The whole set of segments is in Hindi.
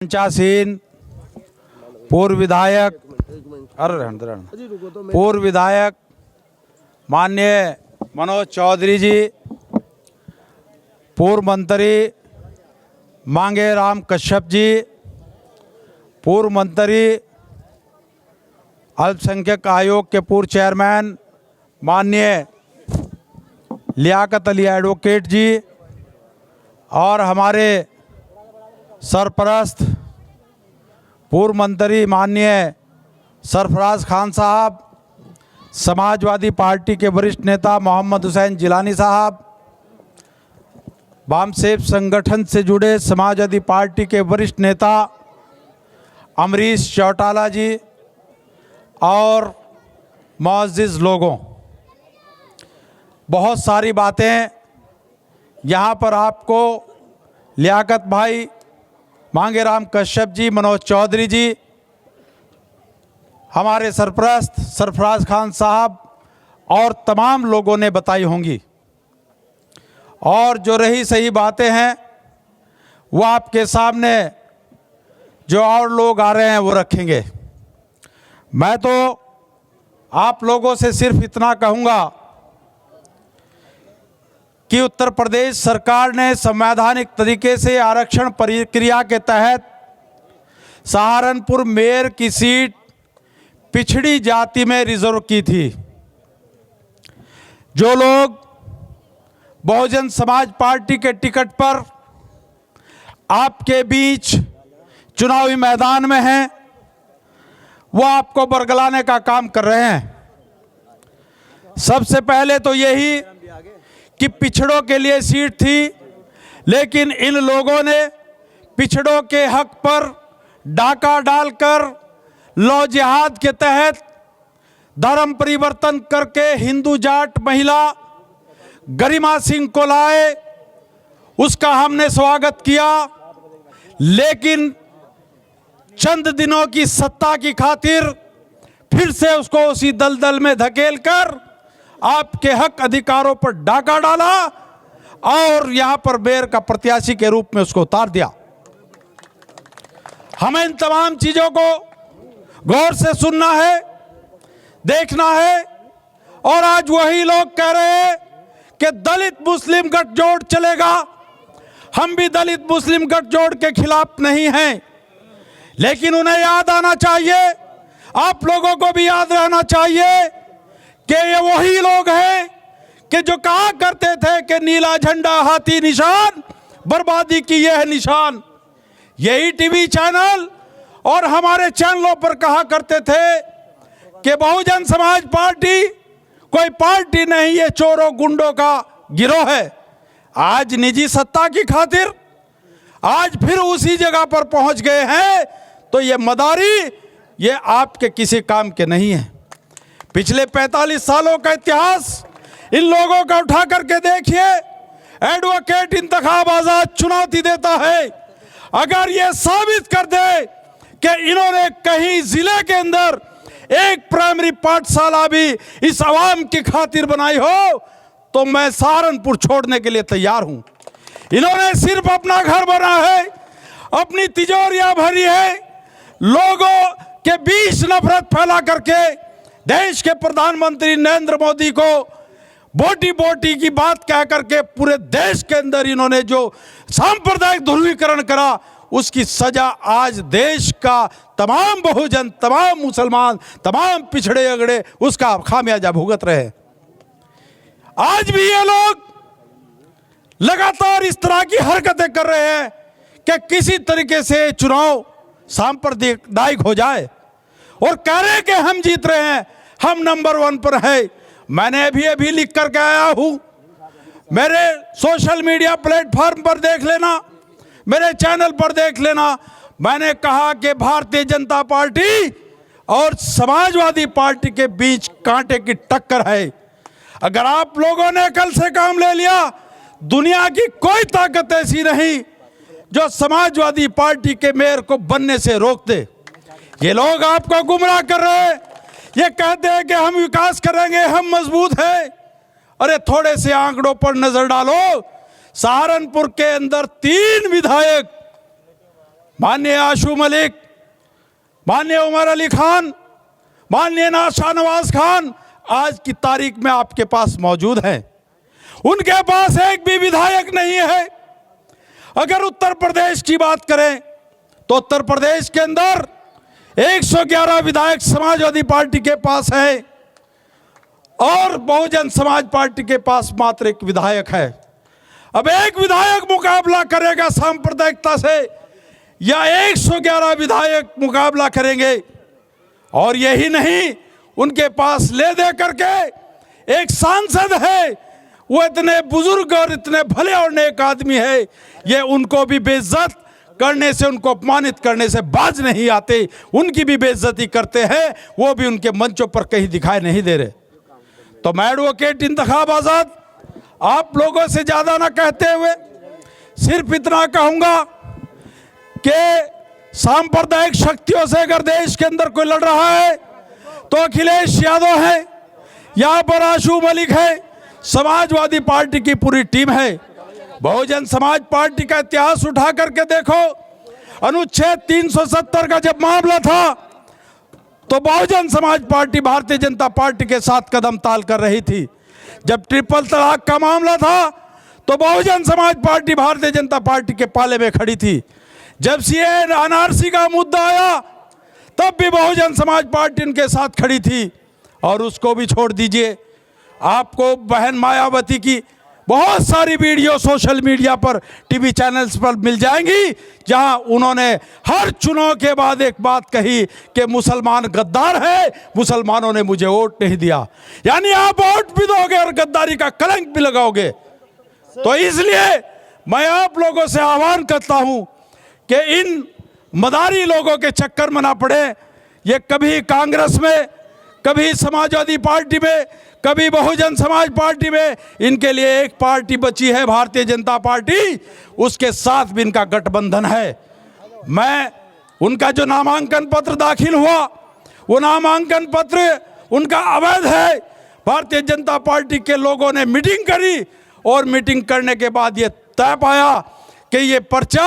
पंचासीन पूर्व विधायक माननीय मनोज चौधरी जी, पूर्व मंत्री मांगेराम कश्यप जी, पूर्व मंत्री अल्पसंख्यक आयोग के पूर्व चेयरमैन माननीय लियाकत अली एडवोकेट जी, और हमारे सरपरस्त पूर्व मंत्री माननीय सरफराज खान साहब, समाजवादी पार्टी के वरिष्ठ नेता मोहम्मद हुसैन जिलानी साहब, वामसेफ संगठन से जुड़े समाजवादी पार्टी के वरिष्ठ नेता अमरीश चौटाला जी और मुअज़्ज़िज़ लोगों, बहुत सारी बातें यहाँ पर आपको लियाकत भाई, मांगेराम कश्यप जी, मनोज चौधरी जी, हमारे सरपरस्त सरफराज खान साहब और तमाम लोगों ने बताई होंगी। और जो रही सही बातें हैं वो आपके सामने जो और लोग आ रहे हैं वो रखेंगे। मैं तो आप लोगों से सिर्फ इतना कहूँगा कि उत्तर प्रदेश सरकार ने संवैधानिक तरीके से आरक्षण प्रक्रिया के तहत सहारनपुर मेयर की सीट पिछड़ी जाति में रिजर्व की थी। जो लोग बहुजन समाज पार्टी के टिकट पर आपके बीच चुनावी मैदान में हैं, वो आपको बरगलाने का काम कर रहे हैं। सबसे पहले तो यही कि पिछड़ों के लिए सीट थी, लेकिन इन लोगों ने पिछड़ों के हक पर डाका डालकर लॉ जिहाद के तहत धर्म परिवर्तन करके हिंदू जाट महिला गरिमा सिंह को लाए। उसका हमने स्वागत किया, लेकिन चंद दिनों की सत्ता की खातिर फिर से उसको उसी दलदल में धकेलकर आपके हक अधिकारों पर डाका डाला और यहां पर मेयर का प्रत्याशी के रूप में उसको उतार दिया। हमें इन तमाम चीजों को गौर से सुनना है, देखना है। और आज वही लोग कह रहे हैं कि दलित मुस्लिम गठजोड़ चलेगा। हम भी दलित मुस्लिम गठजोड़ के खिलाफ नहीं हैं, लेकिन उन्हें याद आना चाहिए, आप लोगों को भी याद रहना चाहिए कि ये वही लोग हैं कि जो कहा करते थे कि नीला झंडा हाथी निशान, बर्बादी की यह निशान। यही टीवी चैनल और हमारे चैनलों पर कहा करते थे कि बहुजन समाज पार्टी कोई पार्टी नहीं, ये चोरों गुंडों का गिरोह है। आज निजी सत्ता की खातिर आज फिर उसी जगह पर पहुंच गए हैं, तो ये मदारी ये आपके किसी काम के नहीं है। पिछले 45 सालों का इतिहास इन लोगों का उठा करके देखिए। एडवोकेट इंतखाब आजाद चुनौती देता है, अगर ये साबित कर दे कि इन्होंने कहीं जिले के अंदर एक प्राइमरी पाठशाला भी इस आवाम की खातिर बनाई हो, तो मैं सहारनपुर छोड़ने के लिए तैयार हूं। इन्होंने सिर्फ अपना घर बना है, अपनी तिजोरियां भरी है, लोगों के बीच नफरत फैला करके देश के प्रधानमंत्री नरेंद्र मोदी को बोटी बोटी की बात कह करके पूरे देश के अंदर इन्होंने जो सांप्रदायिक ध्रुवीकरण करा, उसकी सजा आज देश का तमाम बहुजन, तमाम मुसलमान, तमाम पिछड़े अगड़े उसका खामियाजा भुगत रहे। आज भी ये लोग लगातार इस तरह की हरकतें कर रहे हैं कि किसी तरीके से चुनाव सांप्रदायिक हो जाए और कह रहे कि हम जीत रहे हैं, हम नंबर 1 पर है। मैंने अभी लिख करके आया हूं, मेरे सोशल मीडिया प्लेटफॉर्म पर देख लेना, मेरे चैनल पर देख लेना। मैंने कहा कि भारतीय जनता पार्टी और समाजवादी पार्टी के बीच कांटे की टक्कर है। अगर आप लोगों ने कल से काम ले लिया, दुनिया की कोई ताकत ऐसी नहीं जो समाजवादी पार्टी के मेयर को बनने से रोक दे। ये लोग आपको गुमराह कर रहे हैं, ये कहते हैं कि हम विकास करेंगे, हम मजबूत हैं। अरे थोड़े से आंकड़ों पर नजर डालो, सहारनपुर के अंदर 3 विधायक माननीय आशू मलिक, माननीय उमर अली खान, माननीय शाहनवाज खान आज की तारीख में आपके पास मौजूद हैं। उनके पास एक भी विधायक नहीं है। अगर उत्तर प्रदेश की बात करें तो उत्तर प्रदेश के अंदर 111 विधायक समाजवादी पार्टी के पास है और बहुजन समाज पार्टी के पास मात्र एक विधायक है। अब एक विधायक मुकाबला करेगा सांप्रदायिकता से या 111 विधायक मुकाबला करेंगे? और यही नहीं, उनके पास ले दे करके एक सांसद है, वो इतने बुजुर्ग और इतने भले और नेक आदमी है, ये उनको भी बेइज्जत करने से, उनको अपमानित करने से बाज नहीं आते, उनकी भी बेइज्जती करते हैं, वो भी उनके मंचों पर कहीं दिखाई नहीं दे रहे। तो मैं एडवोकेट इंतखाब आज़ाद आप लोगों से ज़्यादा ना कहते हुए सिर्फ इतना कहूँगा कि सांप्रदायिक शक्तियों से अगर देश के अंदर कोई लड़ रहा है तो अखिलेश यादव है, यहाँ पर आशू मलिक है, समाजवादी पार्टी की पूरी टीम है। बहुजन समाज पार्टी का इतिहास उठा करके देखो, अनुच्छेद 370 का जब मामला था तो बहुजन समाज पार्टी भारतीय जनता पार्टी के साथ कदम ताल कर रही थी। जब ट्रिपल तलाक का मामला था तो बहुजन समाज पार्टी भारतीय जनता पार्टी के पाले में खड़ी थी। जब सीए एनआरसी का मुद्दा आया तब भी बहुजन समाज पार्टी उनके साथ खड़ी थी। और उसको भी छोड़ दीजिए, आपको बहन मायावती की बहुत सारी वीडियो सोशल मीडिया पर, टीवी चैनल्स पर मिल जाएंगी, जहां उन्होंने हर चुनाव के बाद एक बात कही कि मुसलमान गद्दार है, मुसलमानों ने मुझे वोट नहीं दिया। यानी आप वोट भी दोगे और गद्दारी का कलंक भी लगाओगे। तो इसलिए मैं आप लोगों से आह्वान करता हूं कि इन मदारी लोगों के चक्कर में ना पड़े। ये कभी कांग्रेस में, कभी समाजवादी पार्टी में, कभी बहुजन समाज पार्टी में, इनके लिए एक पार्टी बची है भारतीय जनता पार्टी, उसके साथ भी इनका गठबंधन है। मैं उनका जो नामांकन पत्र दाखिल हुआ वो नामांकन पत्र उनका अवैध है। भारतीय जनता पार्टी के लोगों ने मीटिंग करी और मीटिंग करने के बाद ये तय पाया कि ये पर्चा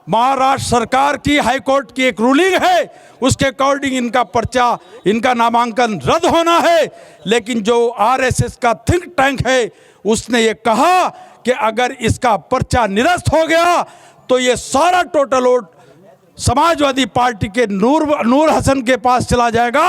महाराष्ट्र सरकार की हाईकोर्ट की एक रूलिंग है, उसके अकॉर्डिंग इनका पर्चा, इनका नामांकन रद्द होना है। लेकिन जो आरएसएस का थिंक टैंक है उसने ये कहा कि अगर इसका पर्चा निरस्त हो गया तो ये सारा टोटल वोट समाजवादी पार्टी के नूर हसन के पास चला जाएगा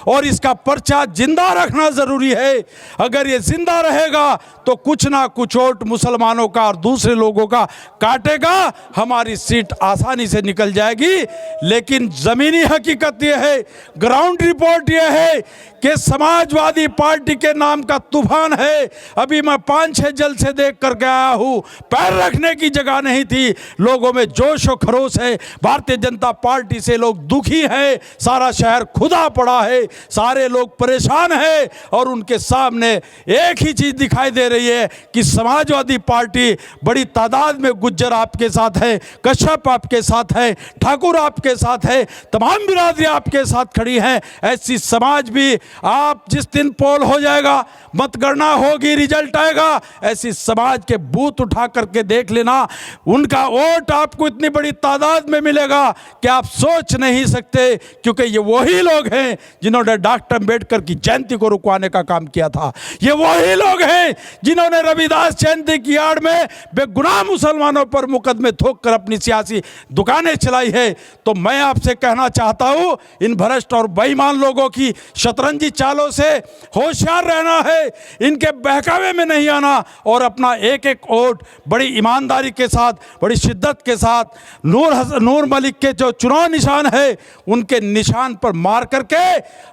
और इसका पर्चा जिंदा रखना जरूरी है। अगर ये जिंदा रहेगा तो कुछ ना कुछ वोट मुसलमानों का और दूसरे लोगों का काटेगा, हमारी सीट आसानी से निकल जाएगी। लेकिन जमीनी हकीकत यह है, ग्राउंड रिपोर्ट यह है कि समाजवादी पार्टी के नाम का तूफान है। अभी मैं 5-6 जलसे देख कर गया हूँ, पैर रखने की जगह नहीं थी, लोगों में जोश और खरोश है। भारतीय जनता पार्टी से लोग दुखी हैं, सारा शहर खुदा पड़ा है, सारे लोग परेशान हैं और उनके सामने एक ही चीज दिखाई दे रही है कि समाजवादी पार्टी बड़ी तादाद में, गुज्जर आपके साथ है, कश्यप आपके साथ है, ठाकुर आपके साथ है, तमाम बिरादरी आपके साथ खड़ी हैं। ऐसी समाज भी आप जिस दिन पोल हो जाएगा, मतगणना होगी, रिजल्ट आएगा, ऐसी समाज के बूथ उठा करके देख लेना, उनका वोट आपको इतनी बड़ी तादाद में मिलेगा कि आप सोच नहीं सकते। क्योंकि ये वही लोग हैं जिन्होंने डॉक्टर अंबेडकर की जयंती को रुकवाने का काम किया था। ये वही लोग हैं जिन्होंने रविदास जयंती की आड़ में बेगुनाह मुसलमानों पर मुकदमे थोक कर अपनी सियासी दुकानें चलाई है। तो मैं आपसे कहना चाहता हूं, इन भ्रष्ट और बेईमान लोगों की शतरंजी चालों से होशियार रहना है, इनके बहकावे में नहीं आना और अपना एक एक वोट बड़ी ईमानदारी के साथ, बड़ी शिद्दत के साथ नूर मलिक के जो चुनाव निशान है उनके निशान पर मार करके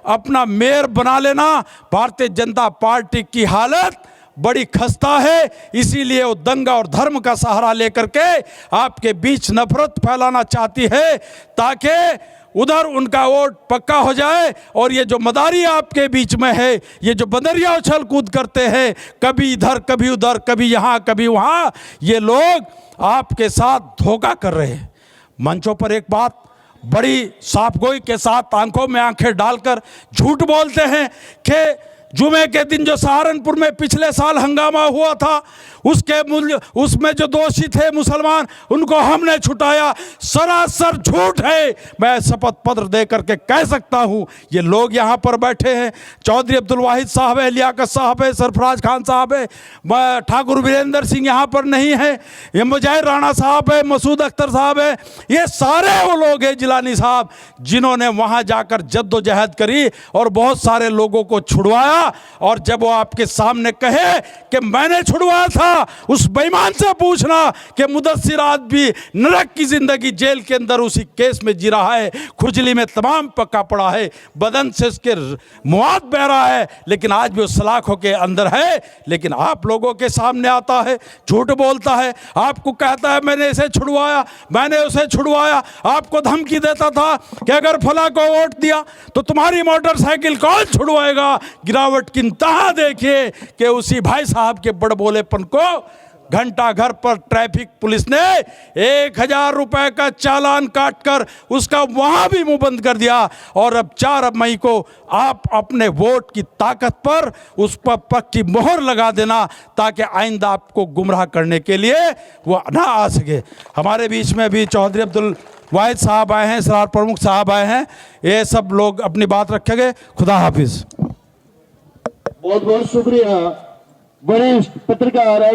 अपना मेयर बना लेना। भारतीय जनता पार्टी की हालत बड़ी खस्ता है, इसीलिए वो दंगा और धर्म का सहारा लेकर के आपके बीच नफरत फैलाना चाहती है ताकि उधर उनका वोट पक्का हो जाए। और ये जो मदारी आपके बीच में है, ये जो बंदरिया उछल कूद करते हैं, कभी इधर कभी उधर, कभी यहाँ कभी वहाँ, ये लोग आपके साथ धोखा कर रहे हैं। मंचों पर एक बात बड़ी साफगोई के साथ आंखों में आंखें डालकर झूठ बोलते हैं कि जुमे के दिन जो सहारनपुर में पिछले साल हंगामा हुआ था उसमें जो दोषी थे मुसलमान उनको हमने छुटाया, सरासर झूठ है। मैं शपथ पत्र दे करके कह सकता हूं, ये लोग यहां पर बैठे हैं, चौधरी अब्दुल वाहिद साहब है, लियाकत साहब है, सरफराज खान साहब है, ठाकुर वीरेंद्र सिंह यहां पर नहीं है, ये मुजाहिर राणा साहब है, मसूद अख्तर साहब है, ये सारे वो लोग हैं जिलानी साहब जिन्होंने वहां जाकर जद्दोजहद करी और बहुत सारे लोगों को छुड़वाया। और जब वो आपके सामने कहे कि मैंने छुड़वाया था, उस बेईमान से पूछना कि मुदस्सिर आज भी नरक की जिंदगी जेल के अंदर उसी केस में जी रहा है, खुजली में तमाम पका पड़ा है, बदन से उसके मुआद बह रहा है, लेकिन आज भी वो सलाखों के अंदर है। लेकिन आप लोगों के सामने आता है, झूठ बोलता है, आपको कहता है मैंने इसे छुड़वाया, मैंने उसे छुड़वाया, आपको धमकी देता था कि अगर फला को वोट दिया तो तुम्हारी मोटरसाइकिल कौन छुड़वाएगा। गिरावट की इंतहा देखिए कि उसी भाई साहब के बड़बोलेपन को घंटा घर पर ट्रैफिक पुलिस ने 1000 रुपए का चालान काटकर उसका वहां भी मुंह बंद कर दिया। और अब 4 मई को आप अपने वोट की ताकत पर उस पर पक्की मोहर लगा देना ताकि आइंदा आपको गुमराह करने के लिए वो ना आ सके। हमारे बीच में भी चौधरी अब्दुल वाहिद साहब आए हैं, सरार प्रमुख साहब आए हैं, ये सब लोग अपनी बात रखेंगे। खुदा हाफिज। बहुत बहुत शुक्रिया वरिष्ठ पत्रकार